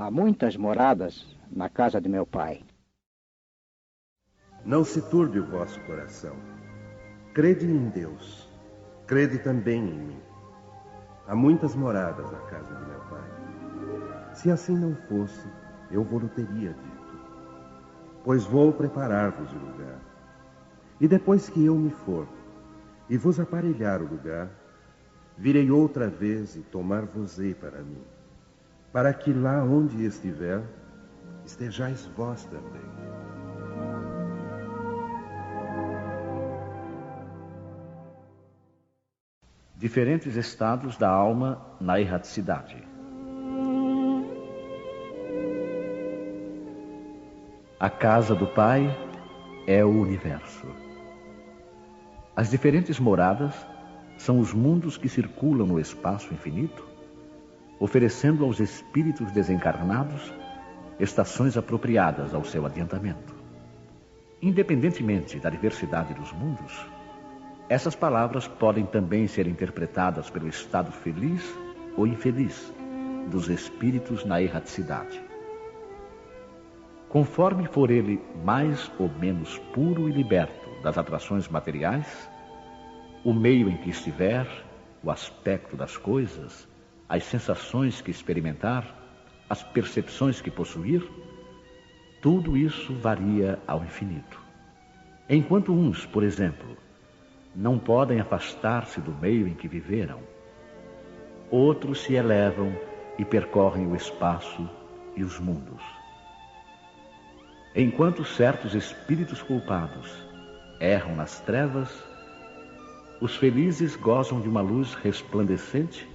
Há muitas moradas na casa de meu pai. Não se turbe o vosso coração. Crede em Deus. Crede também em mim. Há muitas moradas na casa de meu pai. Se assim não fosse, eu vou-lhe teria dito. Pois vou preparar-vos o lugar. E depois que eu me for e vos aparelhar o lugar, virei outra vez e tomar-vos-ei para mim, para que lá onde estiver, estejais vós também. Diferentes estados da alma na erraticidade. A casa do Pai é o universo. As diferentes moradas são os mundos que circulam no espaço infinito, oferecendo aos espíritos desencarnados estações apropriadas ao seu adiantamento. Independentemente da diversidade dos mundos, essas palavras podem também ser interpretadas pelo estado feliz ou infeliz dos espíritos na erraticidade. Conforme for ele mais ou menos puro e liberto das atrações materiais, o meio em que estiver, o aspecto das coisas, as sensações que experimentar, as percepções que possuir, tudo isso varia ao infinito. Enquanto uns, por exemplo, não podem afastar-se do meio em que viveram, outros se elevam e percorrem o espaço e os mundos. Enquanto certos espíritos culpados erram nas trevas, os felizes gozam de uma luz resplandecente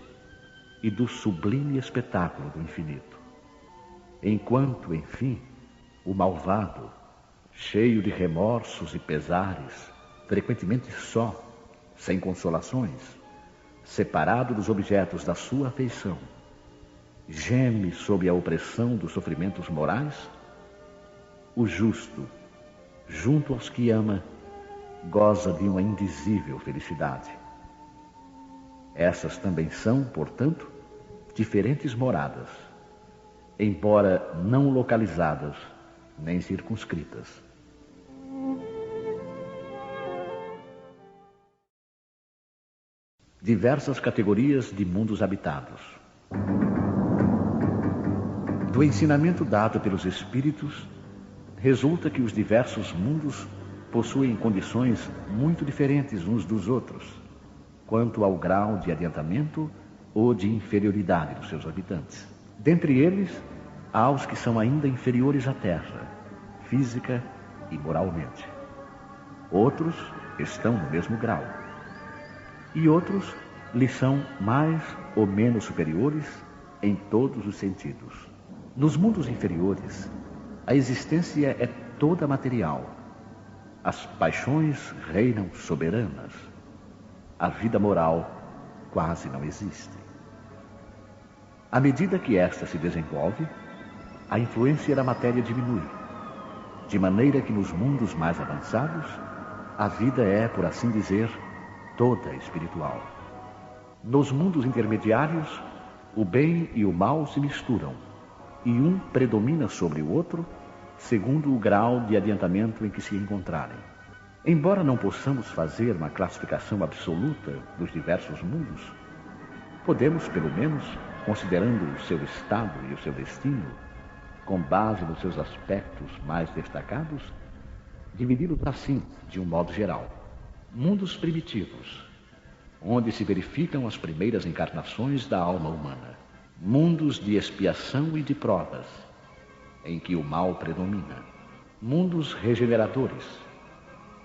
e do sublime espetáculo do infinito. Enquanto, enfim, o malvado, cheio de remorsos e pesares, frequentemente só, sem consolações, separado dos objetos da sua afeição, geme sob a opressão dos sofrimentos morais, o justo, junto aos que ama, goza de uma indizível felicidade. Essas também são, portanto, diferentes moradas, embora não localizadas nem circunscritas. Diversas categorias de mundos habitados. Do ensinamento dado pelos espíritos, resulta que os diversos mundos possuem condições muito diferentes uns dos outros, quanto ao grau de adiantamento ou de inferioridade dos seus habitantes. Dentre eles, há os que são ainda inferiores à Terra, física e moralmente. Outros estão no mesmo grau. E outros lhe são mais ou menos superiores em todos os sentidos. Nos mundos inferiores, a existência é toda material. As paixões reinam soberanas. A vida moral quase não existe. À medida que esta se desenvolve, a influência da matéria diminui, de maneira que nos mundos mais avançados, a vida é, por assim dizer, toda espiritual. Nos mundos intermediários, o bem e o mal se misturam, e um predomina sobre o outro, segundo o grau de adiantamento em que se encontrarem. Embora não possamos fazer uma classificação absoluta dos diversos mundos, podemos, pelo menos, considerando o seu estado e o seu destino, com base nos seus aspectos mais destacados, dividi-los assim, de um modo geral. Mundos primitivos, onde se verificam as primeiras encarnações da alma humana. Mundos de expiação e de provas, em que o mal predomina. Mundos regeneradores,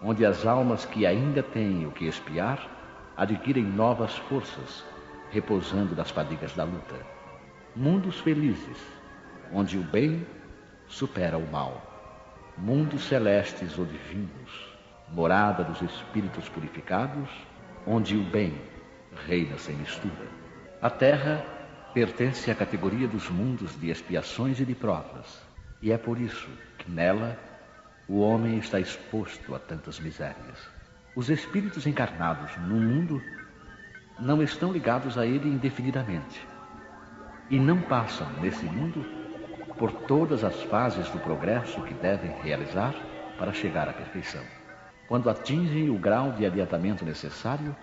onde as almas que ainda têm o que expiar adquirem novas forças, repousando das fadigas da luta. Mundos felizes, onde o bem supera o mal. Mundos celestes ou divinos, morada dos espíritos purificados, onde o bem reina sem mistura. A Terra pertence à categoria dos mundos de expiações e de provas, e é por isso que nela o homem está exposto a tantas misérias. Os espíritos encarnados no mundo não estão ligados a ele indefinidamente, e não passam nesse mundo por todas as fases do progresso que devem realizar para chegar à perfeição. Quando atingem o grau de adiantamento necessário,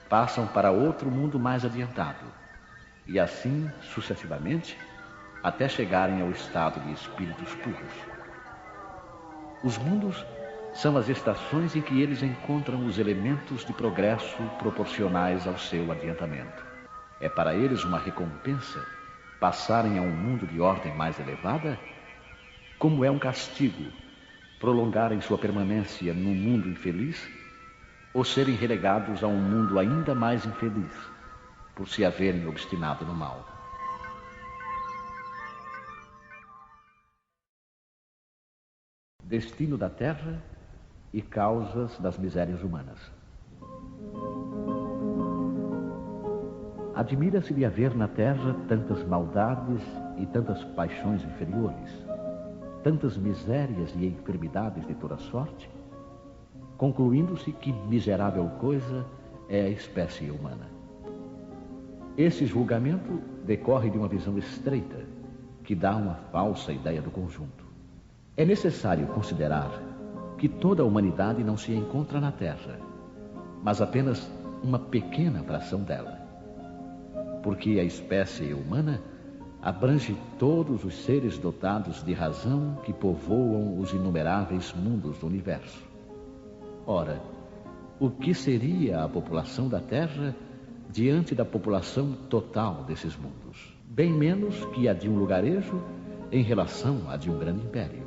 passam para outro mundo mais adiantado, e assim sucessivamente, até chegarem ao estado de espíritos puros. Os mundos são as estações em que eles encontram os elementos de progresso proporcionais ao seu adiantamento. É para eles uma recompensa passarem a um mundo de ordem mais elevada, como é um castigo prolongarem sua permanência num mundo infeliz ou serem relegados a um mundo ainda mais infeliz, por se haverem obstinado no mal. Destino da Terra e causas das misérias humanas. Admira-se de haver na Terra tantas maldades e tantas paixões inferiores, tantas misérias e enfermidades de toda sorte, concluindo-se que miserável coisa é a espécie humana. Esse julgamento decorre de uma visão estreita, que dá uma falsa ideia do conjunto. É necessário considerar que toda a humanidade não se encontra na Terra, mas apenas uma pequena fração dela. Porque a espécie humana abrange todos os seres dotados de razão que povoam os inumeráveis mundos do universo. Ora, o que seria a população da Terra diante da população total desses mundos? Bem menos que a de um lugarejo em relação à de um grande império.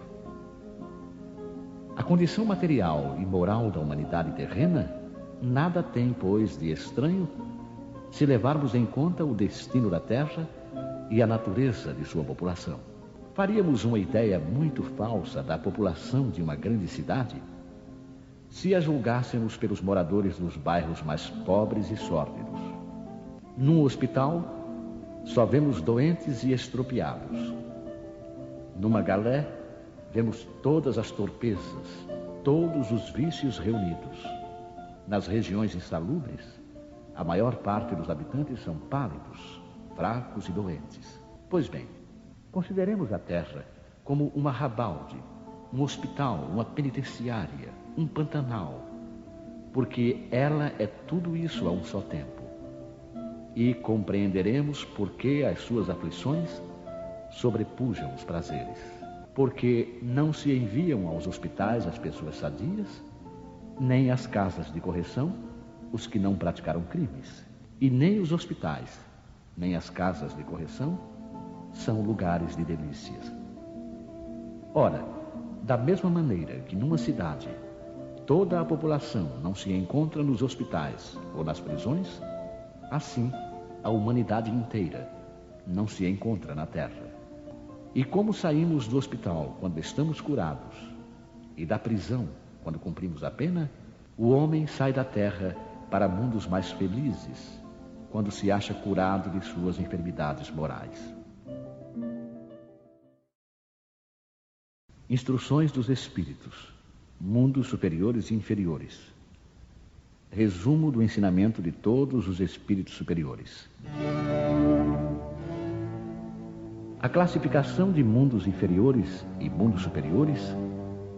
A condição material e moral da humanidade terrena nada tem, pois, de estranho se levarmos em conta o destino da Terra e a natureza de sua população. Faríamos uma ideia muito falsa da população de uma grande cidade se a julgássemos pelos moradores dos bairros mais pobres e sórdidos. Num hospital, só vemos doentes e estropiados. Numa galé, vemos todas as torpezas, todos os vícios reunidos. Nas regiões insalubres, a maior parte dos habitantes são pálidos, fracos e doentes. Pois bem, consideremos a Terra como uma rabalde, um hospital, uma penitenciária, um pantanal, porque ela é tudo isso a um só tempo. E compreenderemos por que as suas aflições sobrepujam os prazeres. Porque não se enviam aos hospitais as pessoas sadias, nem às casas de correção os que não praticaram crimes. E nem os hospitais, nem as casas de correção são lugares de delícias. Ora, da mesma maneira que numa cidade toda a população não se encontra nos hospitais ou nas prisões, assim a humanidade inteira não se encontra na Terra. E como saímos do hospital quando estamos curados e da prisão quando cumprimos a pena, o homem sai da Terra para mundos mais felizes quando se acha curado de suas enfermidades morais. Instruções dos Espíritos, mundos superiores e inferiores. Resumo do ensinamento de todos os Espíritos superiores. A classificação de mundos inferiores e mundos superiores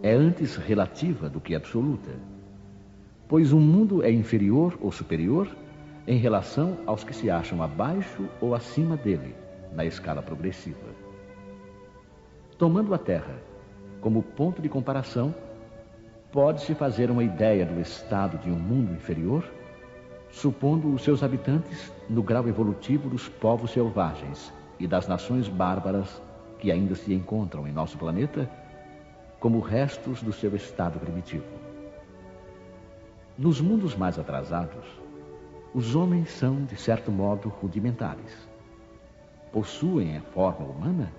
é antes relativa do que absoluta, pois um mundo é inferior ou superior em relação aos que se acham abaixo ou acima dele, na escala progressiva. Tomando a Terra como ponto de comparação, pode-se fazer uma ideia do estado de um mundo inferior, supondo os seus habitantes no grau evolutivo dos povos selvagens e das nações bárbaras que ainda se encontram em nosso planeta, como restos do seu estado primitivo. Nos mundos mais atrasados, os homens são, de certo modo, rudimentares. Possuem a forma humana,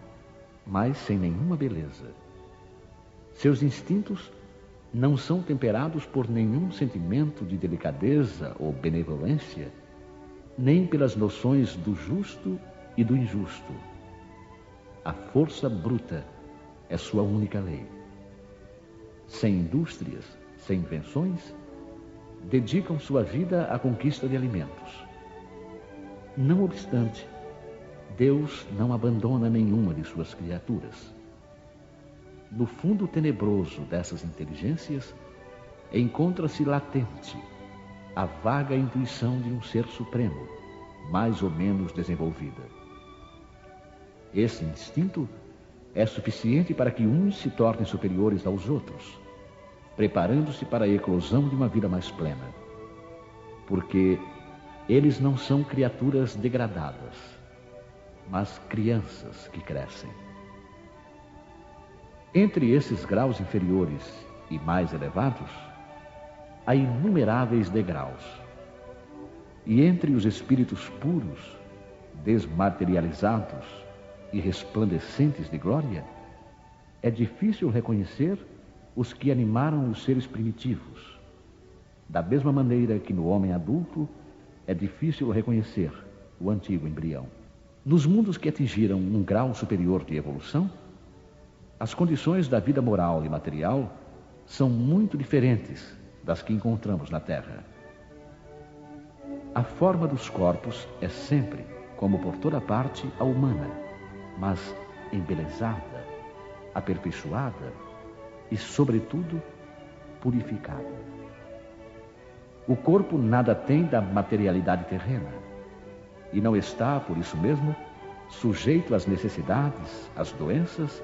mas sem nenhuma beleza. Seus instintos não são temperados por nenhum sentimento de delicadeza ou benevolência, nem pelas noções do justo e do injusto. A força bruta é sua única lei. Sem indústrias, sem invenções, dedicam sua vida à conquista de alimentos. Não obstante, Deus não abandona nenhuma de suas criaturas. No fundo tenebroso dessas inteligências, encontra-se latente a vaga intuição de um ser supremo, mais ou menos desenvolvida. Esse instinto é suficiente para que uns se tornem superiores aos outros, preparando-se para a eclosão de uma vida mais plena. Porque eles não são criaturas degradadas, mas crianças que crescem. Entre esses graus inferiores e mais elevados, há inumeráveis degraus. E entre os espíritos puros, desmaterializados e resplandecentes de glória, é difícil reconhecer os que animaram os seres primitivos. Da mesma maneira que no homem adulto é difícil reconhecer o antigo embrião. Nos mundos que atingiram um grau superior de evolução, as condições da vida moral e material são muito diferentes das que encontramos na Terra. A forma dos corpos é sempre, como por toda parte, a humana, mas embelezada, aperfeiçoada e, sobretudo, purificada. O corpo nada tem da materialidade terrena e não está, por isso mesmo, sujeito às necessidades, às doenças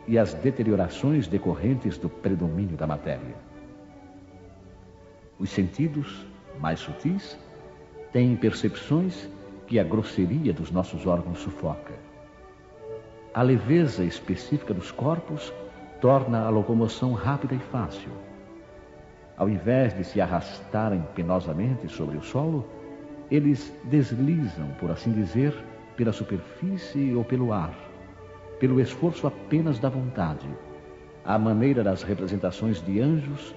e às deteriorações decorrentes do predomínio da matéria. Os sentidos, mais sutis, têm percepções que a grosseria dos nossos órgãos sufoca. A leveza específica dos corpos torna a locomoção rápida e fácil. Ao invés de se arrastarem penosamente sobre o solo, eles deslizam, por assim dizer, pela superfície ou pelo ar, pelo esforço apenas da vontade, à maneira das representações de anjos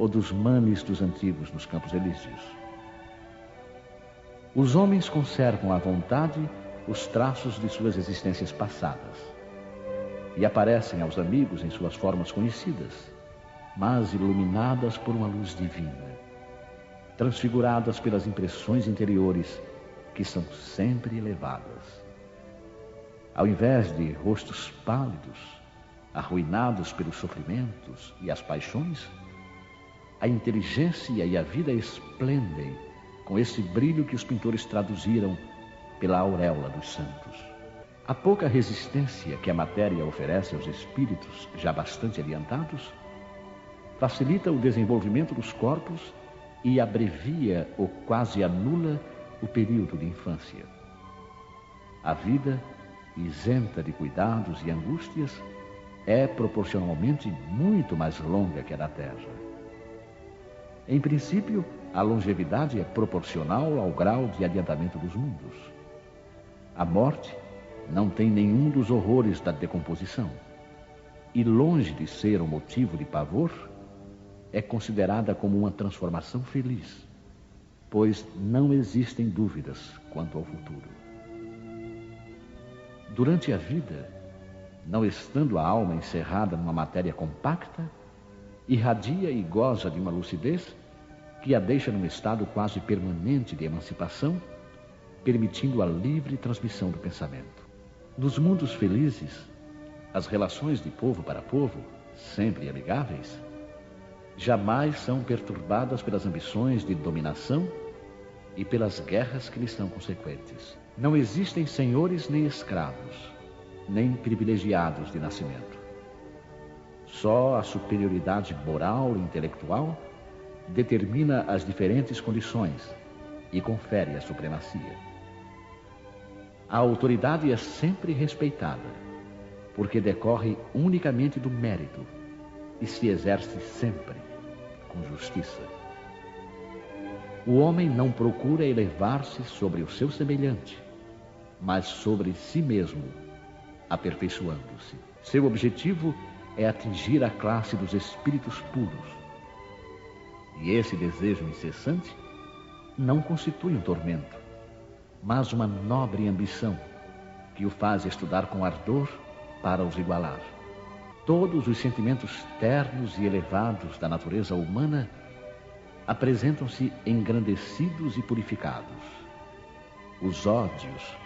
ou dos manes dos antigos nos Campos Elíseos. Os homens conservam à vontade os traços de suas existências passadas e aparecem aos amigos em suas formas conhecidas, mas iluminadas por uma luz divina, transfiguradas pelas impressões interiores que são sempre elevadas. Ao invés de rostos pálidos, arruinados pelos sofrimentos e as paixões, a inteligência e a vida esplendem com esse brilho que os pintores traduziram pela auréola dos santos. A pouca resistência que a matéria oferece aos espíritos já bastante adiantados facilita o desenvolvimento dos corpos e abrevia ou quase anula o período de infância. A vida, isenta de cuidados e angústias, é proporcionalmente muito mais longa que a da Terra. Em princípio, a longevidade é proporcional ao grau de adiantamento dos mundos. A morte não tem nenhum dos horrores da decomposição e, longe de ser um motivo de pavor, é considerada como uma transformação feliz, pois não existem dúvidas quanto ao futuro. Durante a vida, não estando a alma encerrada numa matéria compacta, irradia e goza de uma lucidez que a deixa num estado quase permanente de emancipação, permitindo a livre transmissão do pensamento. Nos mundos felizes, as relações de povo para povo, sempre amigáveis, jamais são perturbadas pelas ambições de dominação e pelas guerras que lhes são consequentes. Não existem senhores nem escravos, nem privilegiados de nascimento. Só a superioridade moral e intelectual determina as diferentes condições e confere a supremacia. A autoridade é sempre respeitada, porque decorre unicamente do mérito e se exerce sempre com justiça. O homem não procura elevar-se sobre o seu semelhante, mas sobre si mesmo, aperfeiçoando-se. Seu objetivo é atingir a classe dos espíritos puros. E esse desejo incessante não constitui um tormento, mas uma nobre ambição que o faz estudar com ardor para os igualar. Todos os sentimentos ternos e elevados da natureza humana apresentam-se engrandecidos e purificados. Os ódios,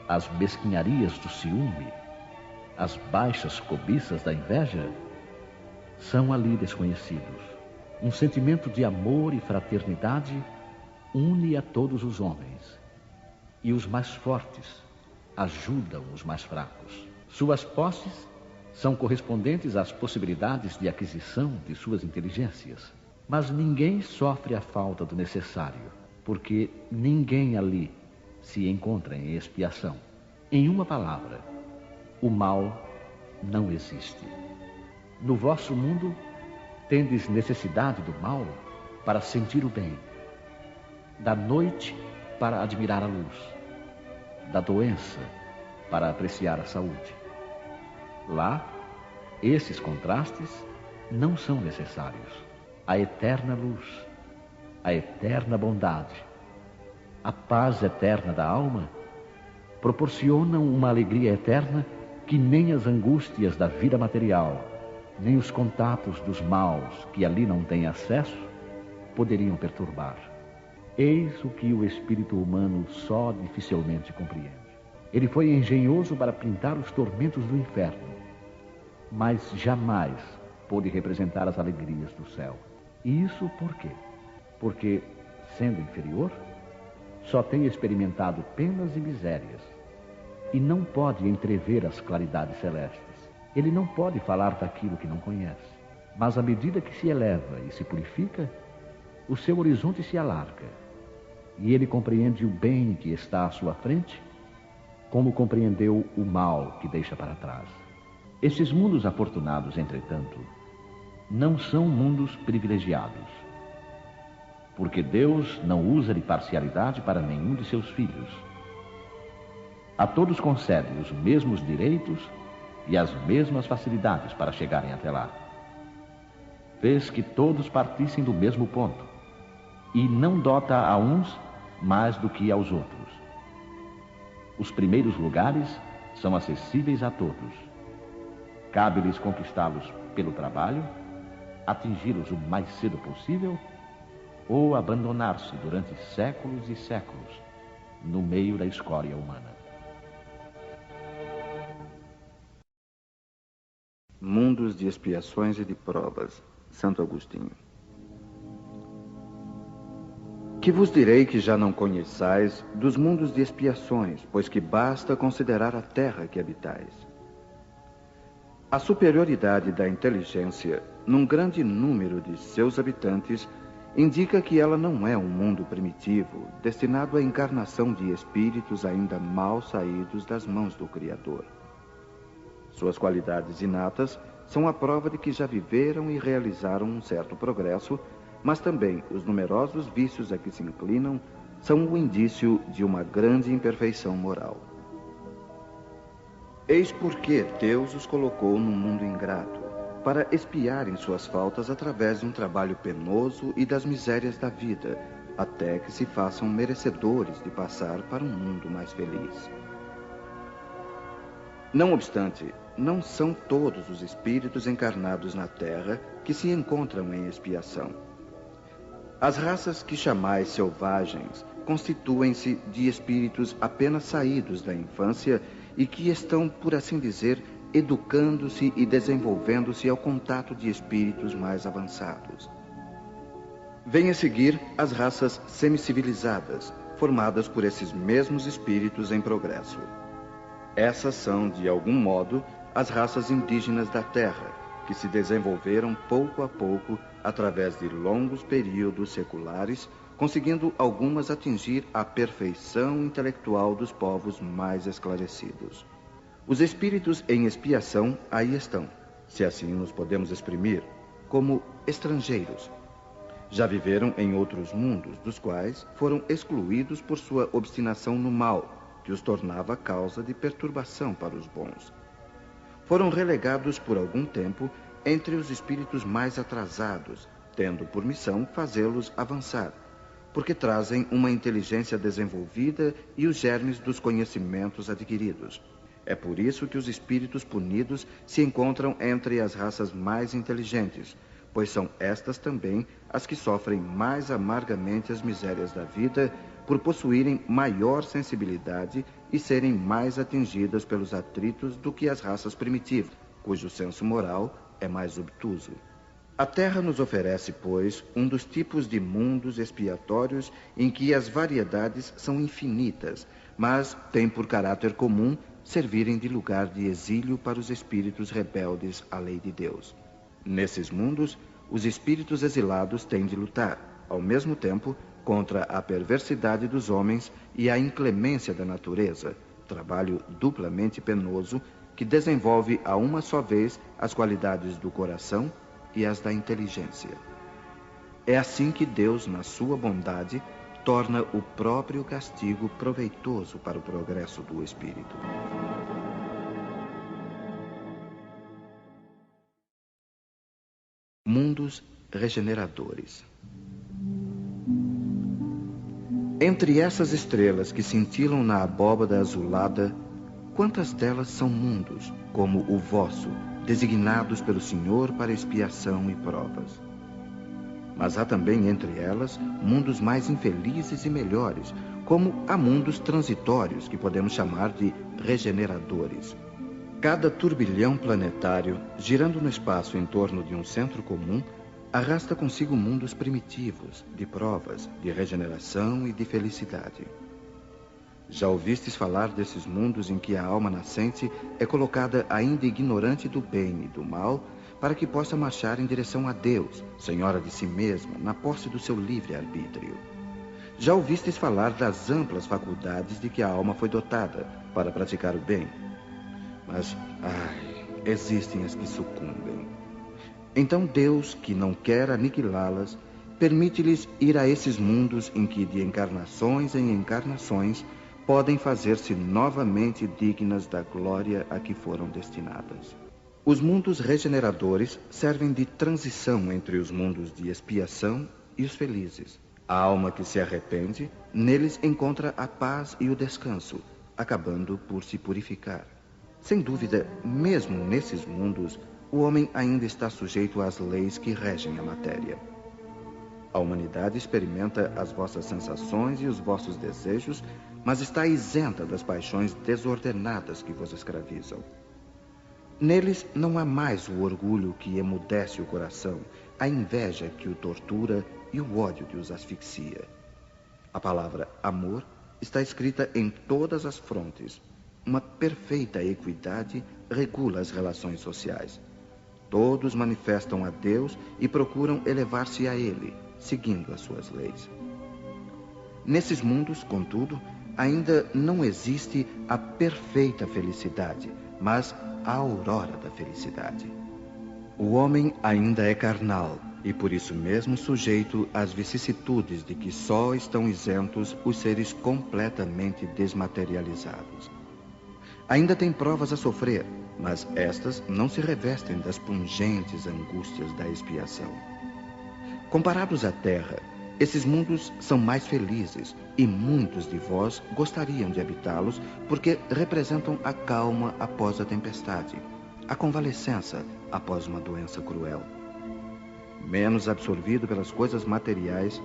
as mesquinharias do ciúme, as baixas cobiças da inveja, são ali desconhecidos. Um sentimento de amor e fraternidade une a todos os homens, e os mais fortes ajudam os mais fracos. Suas posses são correspondentes às possibilidades de aquisição de suas inteligências, mas ninguém sofre a falta do necessário, porque ninguém ali se encontra em expiação. Em uma palavra, o mal não existe. No vosso mundo, tendes necessidade do mal para sentir o bem, da noite para admirar a luz, da doença para apreciar a saúde. Lá, esses contrastes não são necessários. A eterna luz, a eterna bondade, a paz eterna da alma proporcionam uma alegria eterna que nem as angústias da vida material, nem os contatos dos maus que ali não têm acesso, poderiam perturbar. Eis o que o espírito humano só dificilmente compreende. Ele foi engenhoso para pintar os tormentos do inferno, mas jamais pôde representar as alegrias do céu. E isso por quê? Porque, sendo inferior, só tem experimentado penas e misérias, e não pode entrever as claridades celestes. Ele não pode falar daquilo que não conhece. Mas à medida que se eleva e se purifica, o seu horizonte se alarga, e ele compreende o bem que está à sua frente, como compreendeu o mal que deixa para trás. Esses mundos afortunados, entretanto, não são mundos privilegiados, porque Deus não usa de parcialidade para nenhum de seus filhos. A todos concede os mesmos direitos e as mesmas facilidades para chegarem até lá. Fez que todos partissem do mesmo ponto, e não dota a uns mais do que aos outros. Os primeiros lugares são acessíveis a todos. Cabe-lhes conquistá-los pelo trabalho, atingi-los o mais cedo possível, ou abandonar-se durante séculos e séculos no meio da escória humana. Mundos de expiações e de provas, Santo Agostinho. Que vos direi que já não conheçais dos mundos de expiações, pois que basta considerar a terra que habitais. A superioridade da inteligência num grande número de seus habitantes indica que ela não é um mundo primitivo, destinado à encarnação de espíritos ainda mal saídos das mãos do Criador. Suas qualidades inatas são a prova de que já viveram e realizaram um certo progresso, mas também os numerosos vícios a que se inclinam são o indício de uma grande imperfeição moral. Eis porque Deus os colocou num mundo ingrato, para expiarem suas faltas através de um trabalho penoso e das misérias da vida, até que se façam merecedores de passar para um mundo mais feliz. Não obstante, não são todos os espíritos encarnados na Terra que se encontram em expiação. As raças que chamais selvagens constituem-se de espíritos apenas saídos da infância e que estão, por assim dizer, educando-se e desenvolvendo-se ao contato de espíritos mais avançados. Vêm a seguir as raças semicivilizadas, formadas por esses mesmos espíritos em progresso. Essas são, de algum modo, as raças indígenas da Terra, que se desenvolveram pouco a pouco através de longos períodos seculares, conseguindo algumas atingir a perfeição intelectual dos povos mais esclarecidos. Os espíritos em expiação aí estão, se assim nos podemos exprimir, como estrangeiros. Já viveram em outros mundos, dos quais foram excluídos por sua obstinação no mal, que os tornava causa de perturbação para os bons. Foram relegados por algum tempo entre os espíritos mais atrasados, tendo por missão fazê-los avançar, porque trazem uma inteligência desenvolvida e os germes dos conhecimentos adquiridos. É por isso que os espíritos punidos se encontram entre as raças mais inteligentes, pois são estas também as que sofrem mais amargamente as misérias da vida por possuírem maior sensibilidade e serem mais atingidas pelos atritos do que as raças primitivas, cujo senso moral é mais obtuso. A Terra nos oferece, pois, um dos tipos de mundos expiatórios em que as variedades são infinitas, mas têm por caráter comum servirem de lugar de exílio para os espíritos rebeldes à lei de Deus. Nesses mundos, os espíritos exilados têm de lutar, ao mesmo tempo, contra a perversidade dos homens e a inclemência da natureza, trabalho duplamente penoso que desenvolve a uma só vez as qualidades do coração e as da inteligência. É assim que Deus, na sua bondade, torna o próprio castigo proveitoso para o progresso do espírito. Mundos regeneradores. Entre essas estrelas que cintilam na abóbada azulada, quantas delas são mundos, como o vosso, designados pelo Senhor para expiação e provas? Mas há também entre elas mundos mais infelizes e melhores, como há mundos transitórios que podemos chamar de regeneradores. Cada turbilhão planetário, girando no espaço em torno de um centro comum, arrasta consigo mundos primitivos, de provas, de regeneração e de felicidade. Já ouvistes falar desses mundos em que a alma nascente é colocada ainda ignorante do bem e do mal, para que possa marchar em direção a Deus, senhora de si mesma, na posse do seu livre-arbítrio. Já ouvistes falar das amplas faculdades de que a alma foi dotada para praticar o bem. Mas, existem as que sucumbem. Então Deus, que não quer aniquilá-las, permite-lhes ir a esses mundos em que, de encarnações em encarnações, podem fazer-se novamente dignas da glória a que foram destinadas. Os mundos regeneradores servem de transição entre os mundos de expiação e os felizes. A alma que se arrepende, neles encontra a paz e o descanso, acabando por se purificar. Sem dúvida, mesmo nesses mundos, o homem ainda está sujeito às leis que regem a matéria. A humanidade experimenta as vossas sensações e os vossos desejos, mas está isenta das paixões desordenadas que vos escravizam. Neles não há mais o orgulho que emudece o coração, a inveja que o tortura e o ódio que os asfixia. A palavra amor está escrita em todas as frontes. Uma perfeita equidade regula as relações sociais. Todos manifestam a Deus e procuram elevar-se a Ele, seguindo as suas leis. Nesses mundos, contudo, ainda não existe a perfeita felicidade, mas a aurora da felicidade. O homem ainda é carnal e por isso mesmo sujeito às vicissitudes de que só estão isentos os seres completamente desmaterializados. Ainda tem provas a sofrer, mas estas não se revestem das pungentes angústias da expiação. Comparados à Terra, esses mundos são mais felizes e muitos de vós gostariam de habitá-los porque representam a calma após a tempestade, a convalescença após uma doença cruel. Menos absorvido pelas coisas materiais,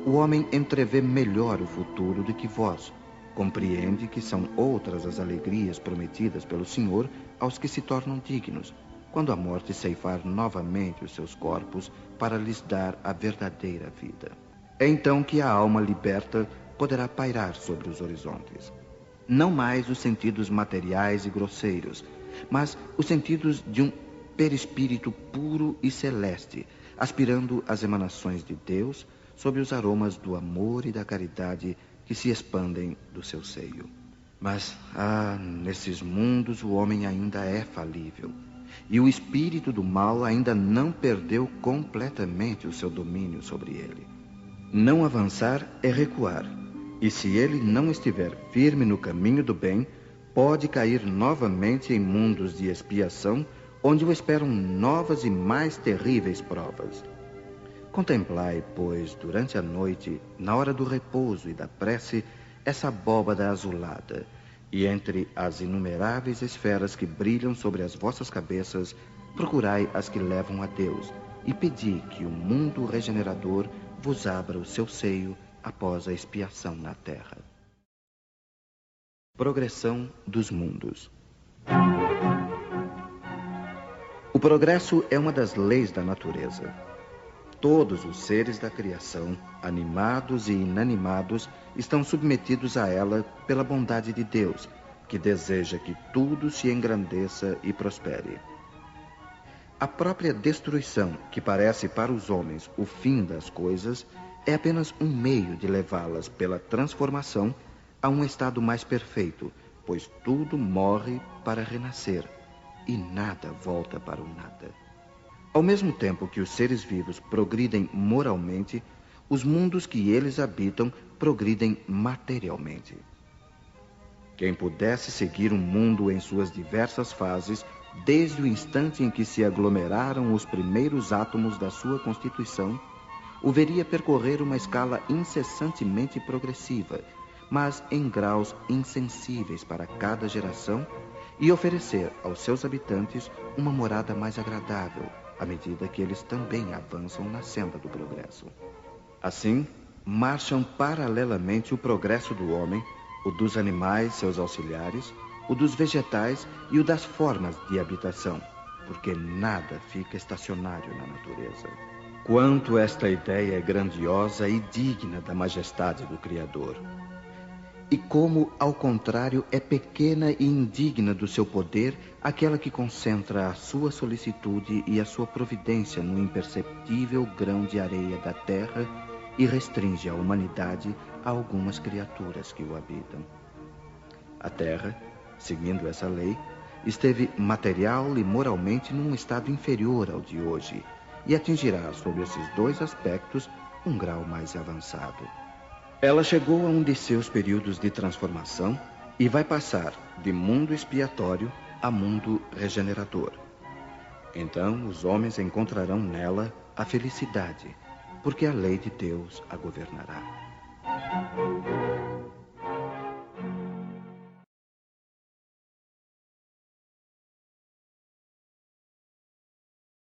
o homem entrevê melhor o futuro do que vós. Compreende que são outras as alegrias prometidas pelo Senhor aos que se tornam dignos, quando a morte ceifar novamente os seus corpos para lhes dar a verdadeira vida. É então que a alma liberta poderá pairar sobre os horizontes. Não mais os sentidos materiais e grosseiros, mas os sentidos de um perispírito puro e celeste, aspirando às emanações de Deus sob os aromas do amor e da caridade que se expandem do seu seio. Mas, nesses mundos o homem ainda é falível, e o espírito do mal ainda não perdeu completamente o seu domínio sobre ele. Não avançar é recuar, e se ele não estiver firme no caminho do bem, pode cair novamente em mundos de expiação, onde o esperam novas e mais terríveis provas. Contemplai, pois, durante a noite, na hora do repouso e da prece, essa abóbada azulada, e entre as inumeráveis esferas que brilham sobre as vossas cabeças, procurai as que levam a Deus, e pedi que o mundo regenerador vos abra o seu seio após a expiação na terra. Progressão dos mundos. O progresso é uma das leis da natureza. Todos os seres da criação, animados e inanimados, estão submetidos a ela pela bondade de Deus, que deseja que tudo se engrandeça e prospere. A própria destruição, que parece para os homens o fim das coisas, é apenas um meio de levá-las pela transformação a um estado mais perfeito, pois tudo morre para renascer e nada volta para o nada. Ao mesmo tempo que os seres vivos progridem moralmente, os mundos que eles habitam progridem materialmente. Quem pudesse seguir um mundo em suas diversas fases, desde o instante em que se aglomeraram os primeiros átomos da sua constituição, o veria percorrer uma escala incessantemente progressiva, mas em graus insensíveis para cada geração, e oferecer aos seus habitantes uma morada mais agradável, à medida que eles também avançam na senda do progresso. Assim, marcham paralelamente o progresso do homem, o dos animais, seus auxiliares, o dos vegetais e o das formas de habitação, porque nada fica estacionário na natureza. Quanto esta ideia é grandiosa e digna da majestade do Criador! E como, ao contrário, é pequena e indigna do seu poder aquela que concentra a sua solicitude e a sua providência no imperceptível grão de areia da terra e restringe a humanidade a algumas criaturas que o habitam. A terra, seguindo essa lei, esteve material e moralmente num estado inferior ao de hoje e atingirá, sob esses dois aspectos, um grau mais avançado. Ela chegou a um de seus períodos de transformação e vai passar de mundo expiatório a mundo regenerador. Então os homens encontrarão nela a felicidade, porque a lei de Deus a governará.